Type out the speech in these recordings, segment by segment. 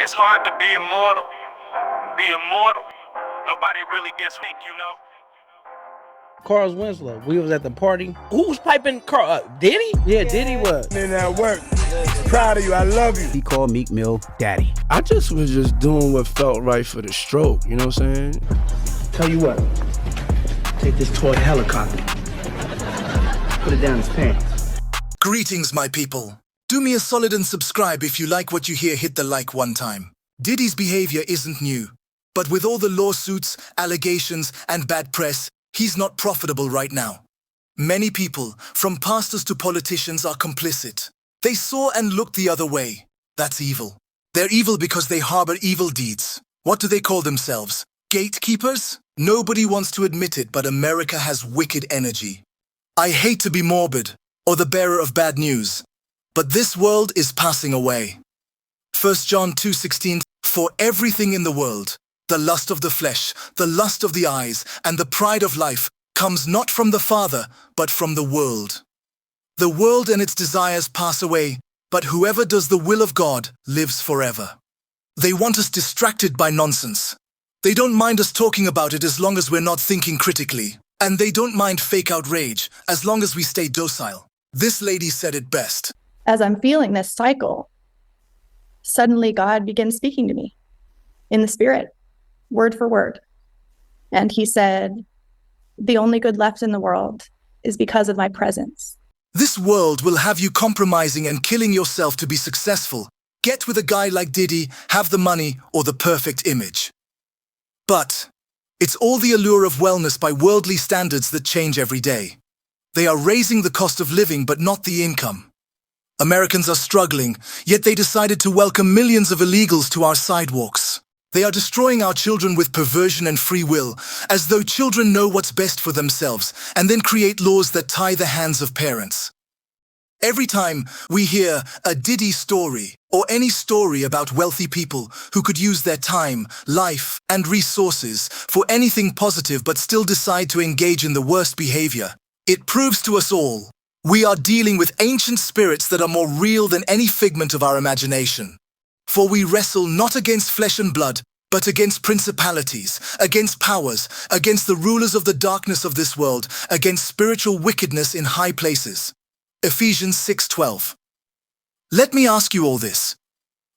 It's hard to be immortal. Be immortal. Nobody really gets weak, you know. Carl Winslow, we was at the party. Who was piping Carl? Diddy? Yeah, Diddy was. In that work. Proud of you. I love you. He called Meek Mill daddy. I was just doing what felt right for the stroke, you know what I'm saying? Tell you what, take this toy helicopter, put it down his pants. Greetings, my people. Do me a solid and subscribe if you like what you hear. Hit the like one time. Diddy's behavior isn't new, but with all the lawsuits, allegations, and bad press, he's not profitable right now. Many people, from pastors to politicians, are complicit. They saw and looked the other way. That's evil. They're evil because they harbor evil deeds. What do they call themselves? Gatekeepers? Nobody wants to admit it, but America has wicked energy. I hate to be morbid or the bearer of bad news, but this world is passing away. 1 John 2:16, for everything in the world, the lust of the flesh, the lust of the eyes, and the pride of life comes not from the Father, but from the world. The world and its desires pass away, but whoever does the will of God lives forever. They want us distracted by nonsense. They don't mind us talking about it as long as we're not thinking critically. And they don't mind fake outrage as long as we stay docile. This lady said it best. As I'm feeling this cycle, suddenly God begins speaking to me in the spirit, word for word. And he said, the only good left in the world is because of my presence. This world will have you compromising and killing yourself to be successful. Get with a guy like Diddy, have the money or the perfect image. But it's all the allure of wellness by worldly standards that change every day. They are raising the cost of living but not the income. Americans are struggling, yet they decided to welcome millions of illegals to our sidewalks. They are destroying our children with perversion and free will, as though children know what's best for themselves, and then create laws that tie the hands of parents. Every time we hear a Diddy story, or any story about wealthy people who could use their time, life, and resources for anything positive but still decide to engage in the worst behavior, it proves to us all we are dealing with ancient spirits that are more real than any figment of our imagination. For we wrestle not against flesh and blood, but against principalities, against powers, against the rulers of the darkness of this world, against spiritual wickedness in high places. Ephesians 6:12. Let me ask you all this.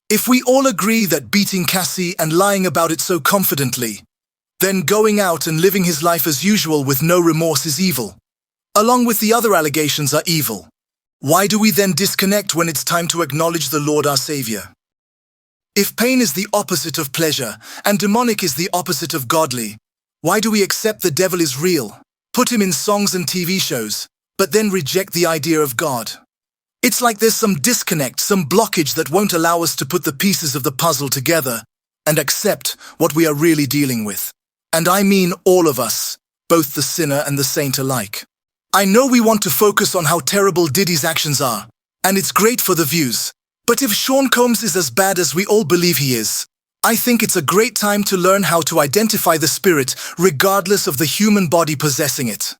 If we all agree that beating Cassie and lying about it so confidently, then going out and living his life as usual with no remorse is evil, along with the other allegations are evil, why do we then disconnect when it's time to acknowledge the Lord our Savior? If pain is the opposite of pleasure and demonic is the opposite of godly, why do we accept the devil is real, put him in songs and TV shows, but then reject the idea of God? It's like there's some disconnect, some blockage that won't allow us to put the pieces of the puzzle together and accept what we are really dealing with. And I mean all of us, both the sinner and the saint alike. I know we want to focus on how terrible Diddy's actions are, and it's great for the views. But if Sean Combs is as bad as we all believe he is, I think it's a great time to learn how to identify the spirit regardless of the human body possessing it.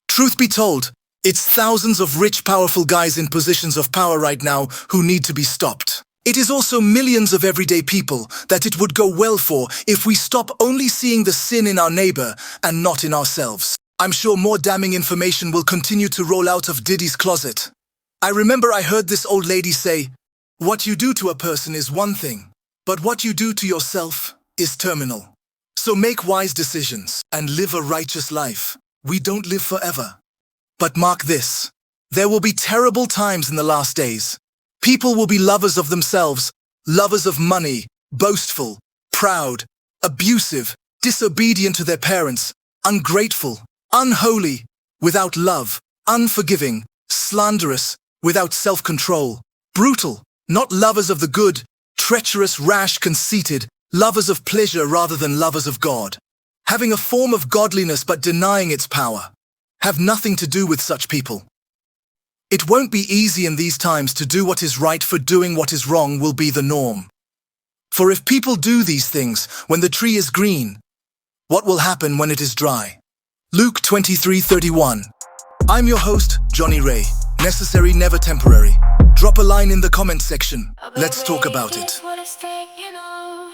Truth be told, it's thousands of rich, powerful guys in positions of power right now who need to be stopped. It is also millions of everyday people that it would go well for if we stop only seeing the sin in our neighbor and not in ourselves. I'm sure more damning information will continue to roll out of Diddy's closet. I remember I heard this old lady say, what you do to a person is one thing, but what you do to yourself is terminal. So make wise decisions and live a righteous life. We don't live forever. But mark this, there will be terrible times in the last days. People will be lovers of themselves, lovers of money, boastful, proud, abusive, disobedient to their parents, ungrateful, unholy, without love, unforgiving, slanderous, without self-control, brutal, not lovers of the good, treacherous, rash, conceited, lovers of pleasure rather than lovers of God, having a form of godliness but denying its power. Have nothing to do with such people. It won't be easy in these times to do what is right, for doing what is wrong will be the norm. For if people do these things when the tree is green, what will happen when it is dry? Luke 23:31. I'm your host, Johnny Ray. Necessary, never temporary. Drop a line in the comment section. Let's talk about it. What it's taking on.